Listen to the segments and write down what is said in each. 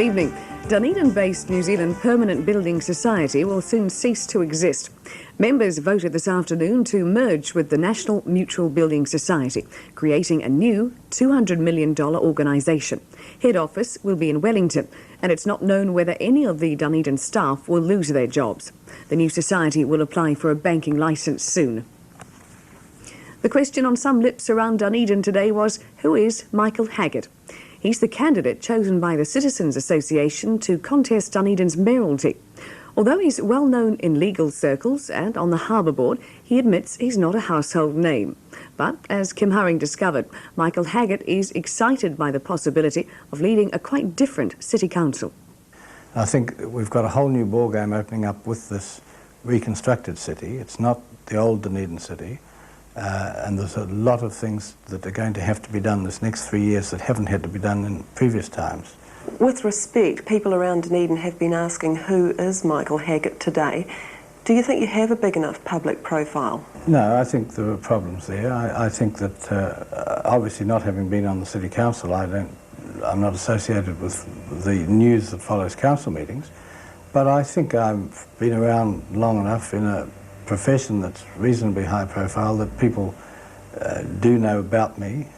evening. Dunedin-based New Zealand Permanent Building Society will soon cease to exist. Members voted this afternoon to merge with the National Mutual Building Society, creating a new $200 million organisation. Head office will be in Wellington, and it's not known whether any of the Dunedin staff will lose their jobs. The new society will apply for a banking licence soon. The question on some lips around Dunedin today was, who is Michael Haggit? He's the candidate chosen by the Citizens Association to contest Dunedin's mayoralty. Although he's well known in legal circles and on the Harbour Board, he admits he's not a household name. But as Kim Hurring discovered, Michael Haggit is excited by the possibility of leading a quite different city council. I think we've got a whole new ballgame opening up with this reconstructed city. It's not the old Dunedin city. And there's a lot of things that are going to have to be done this next 3 years that haven't had to be done in previous times. With respect, people around Dunedin have been asking who is Michael Haggit today. Do you think you have a big enough public profile? No, I think there are problems there. I think that obviously not having been on the City Council, I'm not associated with the news that follows council meetings, but I think I've been around long enough in a profession that's reasonably high profile that people do know about me.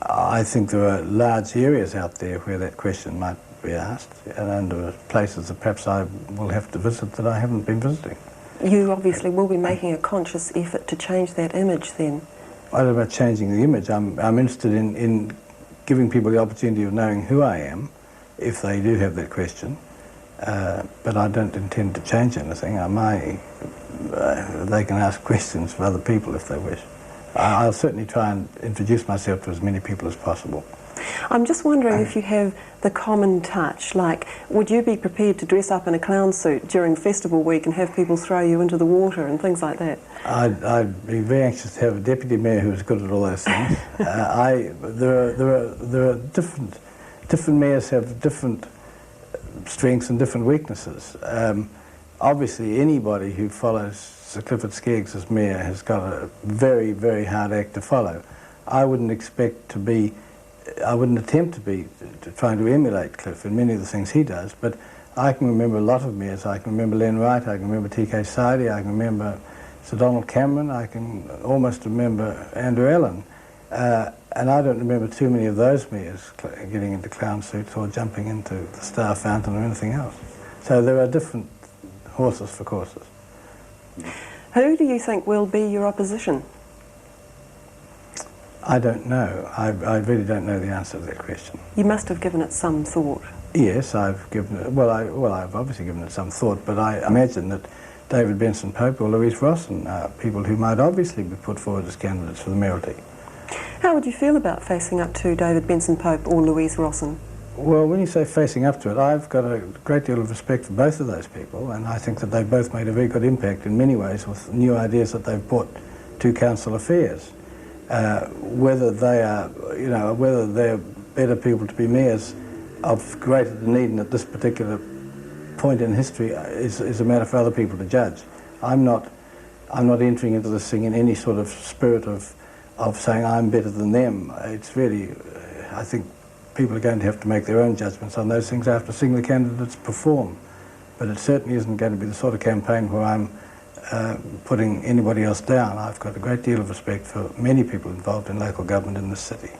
I think there are large areas out there where that question might be asked, and there are places that perhaps I will have to visit that I haven't been visiting. You obviously will be making a conscious effort to change that image then. I don't know about changing the image. I'm interested in giving people the opportunity of knowing who I am if they do have that question. But I don't intend to change anything. They can ask questions of other people if they wish. I'll certainly try and introduce myself to as many people as possible. I'm just wondering if you have the common touch, like would you be prepared to dress up in a clown suit during festival week and have people throw you into the water and things like that? I'd be very anxious to have a deputy mayor who's good at all those things. There are different mayors have different strengths and different weaknesses. Obviously, anybody who follows Sir Clifford Skeggs as mayor has got a very, very hard act to follow. I wouldn't attempt to be trying to emulate Cliff in many of the things he does, but I can remember a lot of mayors. I can remember Len Wright, I can remember T.K. Saidi, I can remember Sir Donald Cameron, I can almost remember Andrew Allen. And I don't remember too many of those mayors getting into clown suits or jumping into the Star Fountain or anything else. So there are different horses for courses. Who do you think will be your opposition? I don't know. I really don't know the answer to that question. You must have given it some thought. Yes, I've given it, I've obviously given it some thought, but I imagine that David Benson Pope or Louise Rosson are people who might obviously be put forward as candidates for the mayoralty. How would you feel about facing up to David Benson Pope or Louise Rosson? Well, when you say facing up to it, I've got a great deal of respect for both of those people, and I think that they've both made a very good impact in many ways with new ideas that they've brought to council affairs. Whether they're better people to be mayors of Greater Dunedin at this particular point in history is a matter for other people to judge. I'm not entering into this thing in any sort of spirit of saying I'm better than them. It's really, I think people are going to have to make their own judgments on those things after seeing the candidates perform. But it certainly isn't going to be the sort of campaign where I'm putting anybody else down. I've got a great deal of respect for many people involved in local government in this city.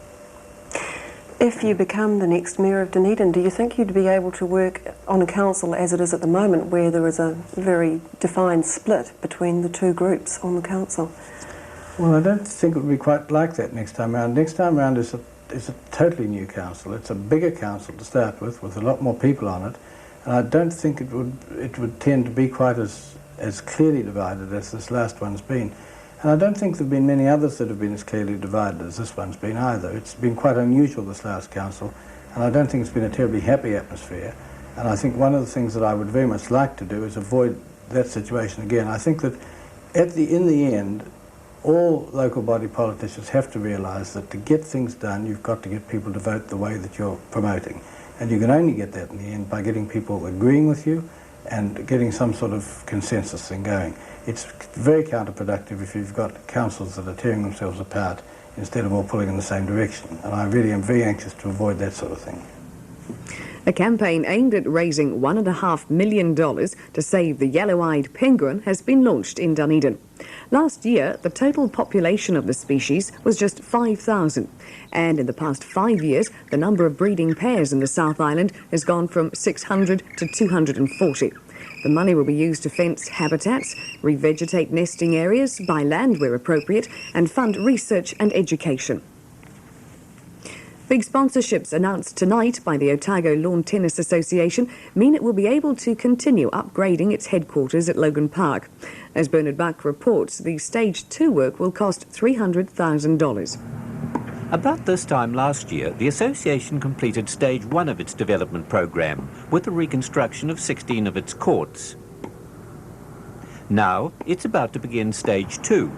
If you become the next mayor of Dunedin, do you think you'd be able to work on a council as it is at the moment, where there is a very defined split between the two groups on the council? Well, I don't think it would be quite like that next time round. Next time round is a totally new council. It's a bigger council to start with a lot more people on it, and I don't think it would tend to be quite as clearly divided as this last one's been. And I don't think there have been many others that have been as clearly divided as this one's been either. It's been quite unusual, this last council, and I don't think it's been a terribly happy atmosphere. And I think one of the things that I would very much like to do is avoid that situation again. I think that in the end, all local body politicians have to realise that to get things done, you've got to get people to vote the way that you're promoting. And you can only get that in the end by getting people agreeing with you and getting some sort of consensus thing going. It's very counterproductive if you've got councils that are tearing themselves apart instead of all pulling in the same direction. And I really am very anxious to avoid that sort of thing. A campaign aimed at raising $1.5 million to save the yellow-eyed penguin has been launched in Dunedin. Last year, the total population of the species was just 5,000, and in the past 5 years, the number of breeding pairs in the South Island has gone from 600 to 240. The money will be used to fence habitats, revegetate nesting areas, buy land where appropriate, and fund research and education. Big sponsorships announced tonight by the Otago Lawn Tennis Association mean it will be able to continue upgrading its headquarters at Logan Park. As Bernard Buck reports, the Stage 2 work will cost $300,000. About this time last year, the association completed Stage 1 of its development program with the reconstruction of 16 of its courts. Now, it's about to begin Stage 2.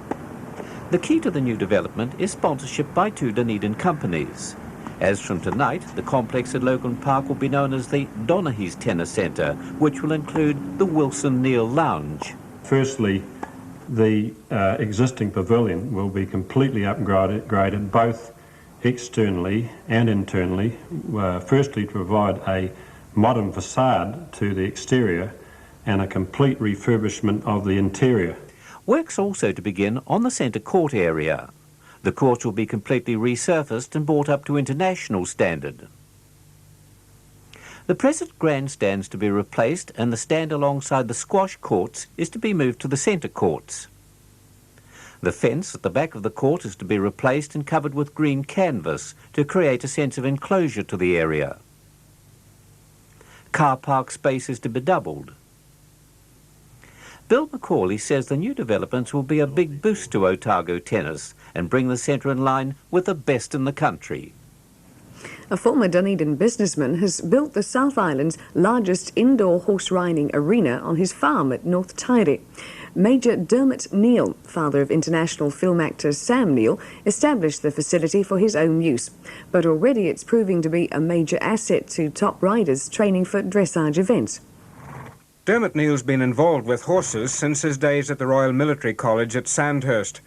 The key to the new development is sponsorship by 2 Dunedin companies. As from tonight, the complex at Logan Park will be known as the Donaghy's Tennis Centre, which will include the Wilson Neill Lounge. Firstly, the existing pavilion will be completely upgraded both externally and internally, firstly to provide a modern facade to the exterior and a complete refurbishment of the interior. Work's also to begin on the centre court area. The courts will be completely resurfaced and brought up to international standard. The present grandstand's to be replaced, and the stand alongside the squash courts is to be moved to the centre courts. The fence at the back of the court is to be replaced and covered with green canvas to create a sense of enclosure to the area. Car park space is to be doubled. Bill McCauley says the new developments will be a big boost to Otago tennis and bring the centre in line with the best in the country. A former Dunedin businessman has built the South Island's largest indoor horse riding arena on his farm at North Tairi. Major Dermott Neill, father of international film actor Sam Neill, established the facility for his own use. But already it's proving to be a major asset to top riders training for dressage events. Dermott Neill's been involved with horses since his days at the Royal Military College at Sandhurst.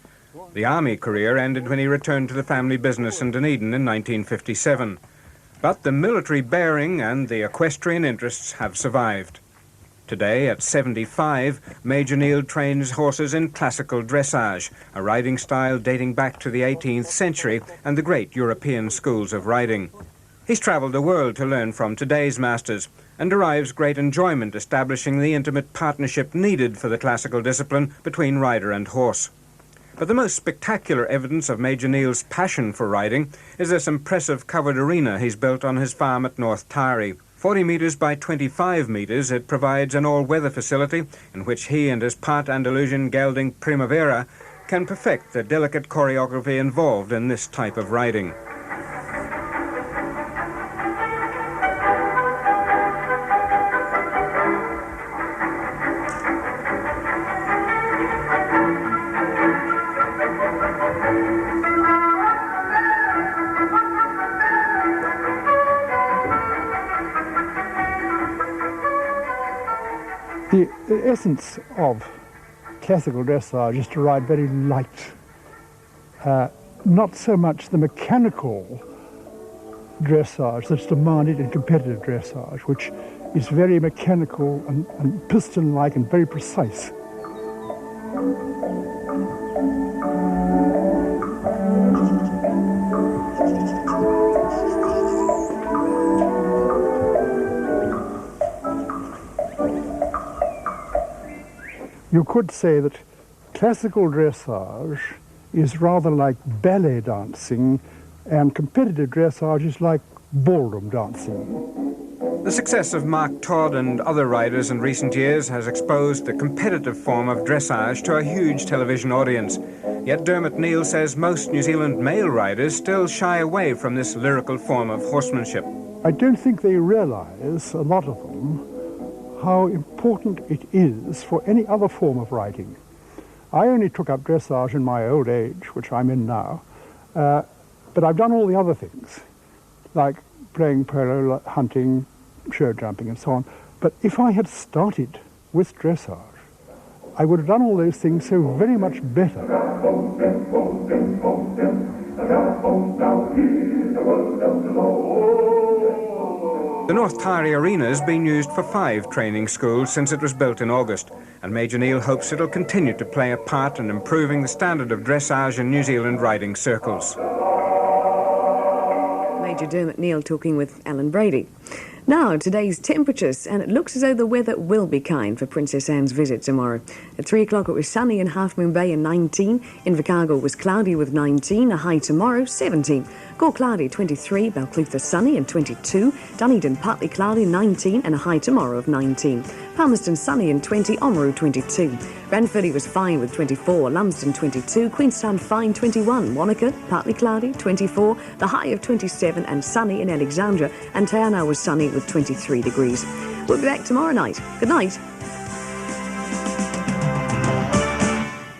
The army career ended when he returned to the family business in Dunedin in 1957. But the military bearing and the equestrian interests have survived. Today, at 75, Major Neill trains horses in classical dressage, a riding style dating back to the 18th century and the great European schools of riding. He's travelled the world to learn from today's masters and derives great enjoyment establishing the intimate partnership needed for the classical discipline between rider and horse. But the most spectacular evidence of Major Neill's passion for riding is this impressive covered arena he's built on his farm at North Tairi. 40 metres by 25 metres, it provides an all-weather facility in which he and his part Andalusian gelding Primavera can perfect the delicate choreography involved in this type of riding. The essence of classical dressage is to ride very light, not so much the mechanical dressage that's demanded in competitive dressage, which is very mechanical and piston-like and very precise. You could say that classical dressage is rather like ballet dancing and competitive dressage is like ballroom dancing. The success of Mark Todd and other riders in recent years has exposed the competitive form of dressage to a huge television audience. Yet Dermott Neill says most New Zealand male riders still shy away from this lyrical form of horsemanship. I don't think they realise, a lot of them, how important it is for any other form of riding. I only took up dressage in my old age, which I'm in now, but I've done all the other things, like playing polo, hunting, show jumping and so on. But if I had started with dressage, I would have done all those things so very much better. The North Tyree Arena has been used for 5 training schools since it was built in August, and Major Neill hopes it'll continue to play a part in improving the standard of dressage in New Zealand riding circles. Major Dermott Neill talking with Alan Brady. Now, today's temperatures, and it looks as though the weather will be kind for Princess Anne's visit tomorrow. At 3 o'clock it was sunny in Half Moon Bay and 19. Invercargill was cloudy with 19, a high tomorrow 17. Gore cloudy 23, Balclutha sunny and 22. Dunedin partly cloudy 19 and a high tomorrow of 19. Palmerston sunny and 20, Oamaru 22. Ranfurly was fine with 24, Lumsden 22, Queenstown fine 21, Wanaka partly cloudy 24, the high of 27 and sunny in Alexandra, and Te Anau was sunny with 23 degrees. We'll be back tomorrow night. Good night.